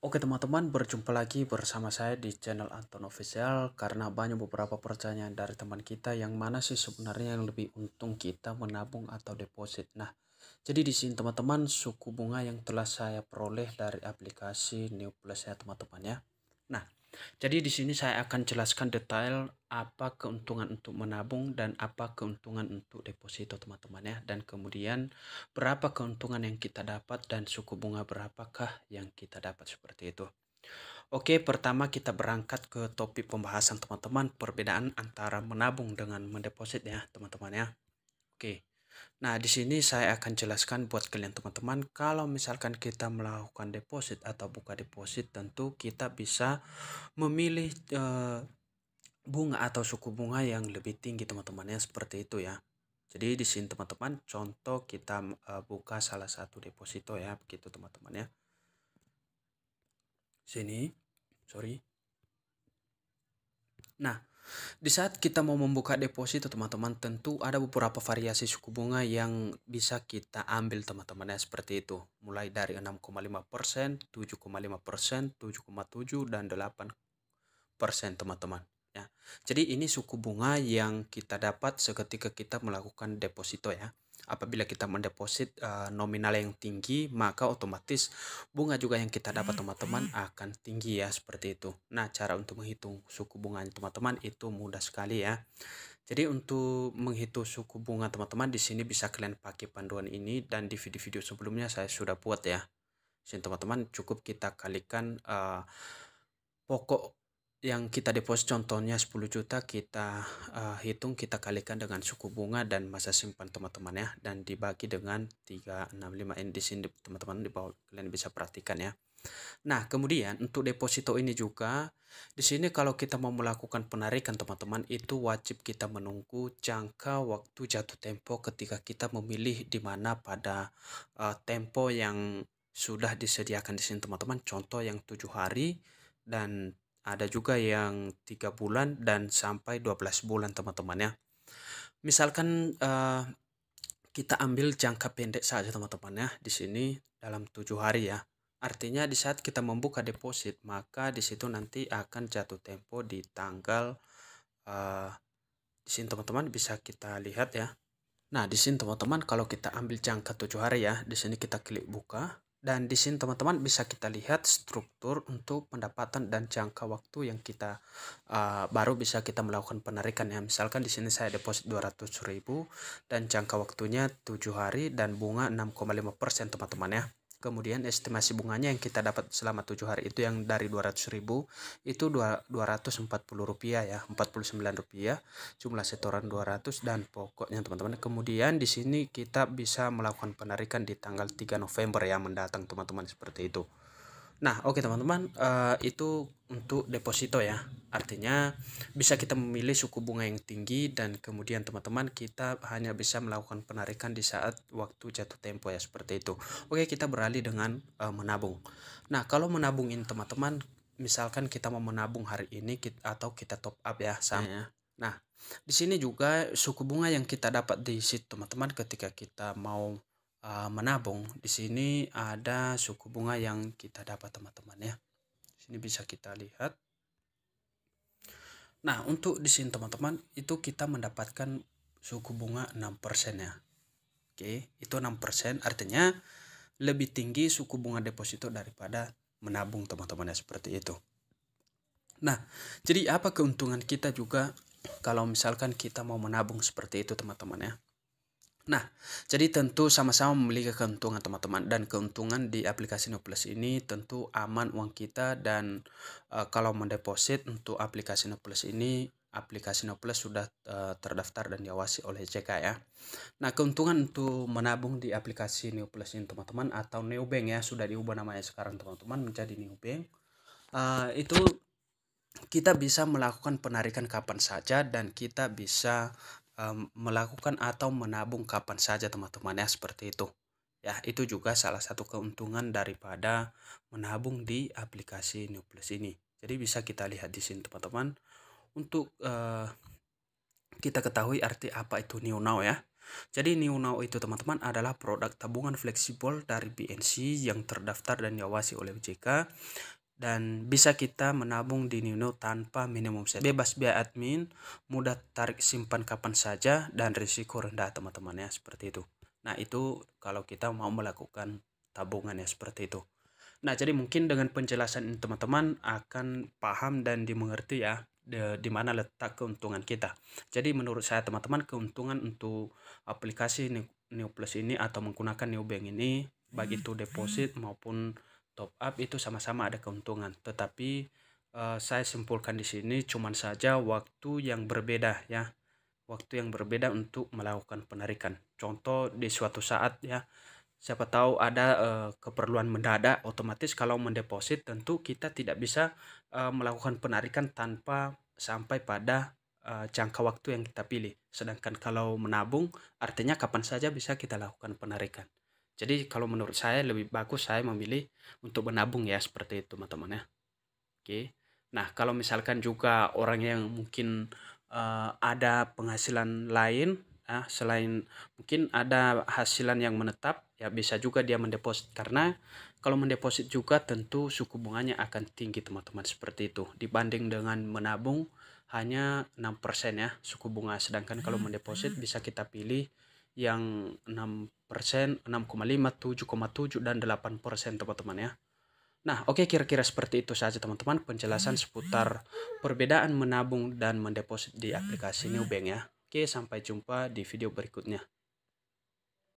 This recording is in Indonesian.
Oke teman-teman, berjumpa lagi bersama saya di channel Anton Official karena banyak beberapa pertanyaan dari teman kita yang mana sih sebenarnya yang lebih untung kita menabung atau deposit. Nah, jadi di sini teman-teman suku bunga yang telah saya peroleh dari aplikasi New Plus ya teman-teman ya. Nah, jadi di sini saya akan jelaskan detail apa keuntungan untuk menabung dan apa keuntungan untuk deposito teman-teman ya. Dan kemudian berapa keuntungan yang kita dapat dan suku bunga berapakah yang kita dapat seperti itu. Oke, pertama kita berangkat ke topik pembahasan teman-teman, perbedaan antara menabung dengan mendeposit ya teman-teman ya. Oke. Nah, di sini saya akan jelaskan buat kalian teman-teman, kalau misalkan kita melakukan deposit atau buka deposit, tentu kita bisa memilih bunga atau suku bunga yang lebih tinggi teman-teman ya, seperti itu ya. Jadi di sini teman-teman, contoh kita buka salah satu deposito ya, begitu teman-teman ya. Sini, sorry. Nah, di saat kita mau membuka deposito teman-teman, tentu ada beberapa variasi suku bunga yang bisa kita ambil teman-teman ya, seperti itu. Mulai dari 6,5%, 7,5%, 7,7 dan 8% teman-teman ya. Jadi ini suku bunga yang kita dapat seketika kita melakukan deposito ya. Apabila kita mendeposit nominal yang tinggi, maka otomatis bunga juga yang kita dapat teman-teman akan tinggi ya, seperti itu. Nah, cara untuk menghitung suku bunganya teman-teman itu mudah sekali ya. Jadi untuk menghitung suku bunga teman-teman, di sini bisa kalian pakai panduan ini, dan di video-video sebelumnya saya sudah buat ya. Sini teman-teman, cukup kita kalikan pokok yang kita deposit, contohnya 10 juta, kita hitung, kita kalikan dengan suku bunga dan masa simpan teman-teman ya, dan dibagi dengan 365 ini di sini teman-teman, di bawah kalian bisa perhatikan ya. Nah, kemudian untuk deposito ini juga di sini kalau kita mau melakukan penarikan teman-teman, itu wajib kita menunggu jangka waktu jatuh tempo ketika kita memilih di mana pada tempo yang sudah disediakan di sini teman-teman. Contoh yang 7 hari, dan ada juga yang 3 bulan dan sampai 12 bulan teman-teman ya. Misalkan kita ambil jangka pendek saja teman-teman ya, di sini dalam 7 hari ya. Artinya di saat kita membuka deposit, maka di situ nanti akan jatuh tempo di tanggal di sini teman-teman bisa kita lihat ya. Nah, di sini teman-teman kalau kita ambil jangka 7 hari ya, di sini kita klik buka, dan di sini teman-teman bisa kita lihat struktur untuk pendapatan dan jangka waktu yang kita baru bisa kita melakukan penarikan ya. Misalkan di sini saya deposit 200.000 dan jangka waktunya 7 hari dan bunga 6,5% teman-teman ya. Kemudian estimasi bunganya yang kita dapat selama 7 hari itu yang dari 200.000 itu Rp240 ya, Rp49, jumlah setoran 200 dan pokoknya teman-teman. Kemudian di sini kita bisa melakukan penarikan di tanggal 3 November ya mendatang teman-teman, seperti itu. Nah, oke teman-teman, itu untuk deposito ya. Artinya bisa kita memilih suku bunga yang tinggi, dan kemudian teman-teman kita hanya bisa melakukan penarikan di saat waktu jatuh tempo ya, seperti itu. Oke, kita beralih dengan menabung. Nah, kalau menabung ini teman-teman, misalkan kita mau menabung hari ini atau kita top up ya sama ya. Nah, di sini juga suku bunga yang kita dapat di situ teman-teman ketika kita mau menabung. Di sini ada suku bunga yang kita dapat teman-teman ya. Di sini bisa kita lihat. Nah, untuk di sini teman-teman itu kita mendapatkan suku bunga 6% ya. Oke, itu 6%, artinya lebih tinggi suku bunga deposito daripada menabung teman-teman ya, seperti itu. Nah, jadi apa keuntungan kita juga kalau misalkan kita mau menabung seperti itu teman-teman ya. Nah, jadi tentu sama-sama memiliki keuntungan teman-teman, dan keuntungan di aplikasi Nuplus ini tentu aman uang kita, dan kalau mendeposit untuk aplikasi Nuplus ini, aplikasi Nuplus sudah terdaftar dan diawasi oleh JK ya. Nah, keuntungan untuk menabung di aplikasi Nuplus ini teman-teman, atau Neobank ya, sudah diubah namanya sekarang teman-teman menjadi Neobank. Itu kita bisa melakukan penarikan kapan saja, dan kita bisa melakukan atau menabung kapan saja teman-teman ya, seperti itu ya. Itu juga salah satu keuntungan daripada menabung di aplikasi New Plus ini. Jadi bisa kita lihat di sini teman-teman, untuk kita ketahui arti apa itu New Now ya. Jadi New Now itu teman-teman adalah produk tabungan fleksibel dari BNC yang terdaftar dan diawasi oleh OJK, dan bisa kita menabung di New Now tanpa minimum set. Bebas biaya admin, mudah tarik simpan kapan saja, dan risiko rendah teman-teman ya, seperti itu. Nah itu kalau kita mau melakukan tabungan ya, seperti itu. Nah, jadi mungkin dengan penjelasan ini teman-teman akan paham dan dimengerti ya di mana letak keuntungan kita. Jadi menurut saya teman-teman, keuntungan untuk aplikasi New Plus ini atau menggunakan New Bank ini, baik itu deposit maupun top up, itu sama-sama ada keuntungan. Tetapi saya simpulkan di sini cuman saja waktu yang berbeda ya. Waktu yang berbeda untuk melakukan penarikan. Contoh di suatu saat ya, siapa tahu ada keperluan mendadak, otomatis kalau mendeposit tentu kita tidak bisa melakukan penarikan tanpa sampai pada jangka waktu yang kita pilih. Sedangkan kalau menabung artinya kapan saja bisa kita lakukan penarikan. Jadi kalau menurut saya lebih bagus saya memilih untuk menabung ya, seperti itu teman-teman ya. Oke. Nah, kalau misalkan juga orang yang mungkin ada penghasilan lain, selain mungkin ada hasilan yang menetap, ya bisa juga dia mendeposit. Karena kalau mendeposit juga tentu suku bunganya akan tinggi teman-teman, seperti itu. Dibanding dengan menabung hanya 6% ya suku bunga. Sedangkan kalau mendeposit bisa kita pilih yang 6%, 6,5, 7,7, dan 8% teman-teman ya. Nah, oke, kira-kira seperti itu saja teman-teman penjelasan seputar perbedaan menabung dan mendeposit di aplikasi Newbank ya. Oke, sampai jumpa di video berikutnya.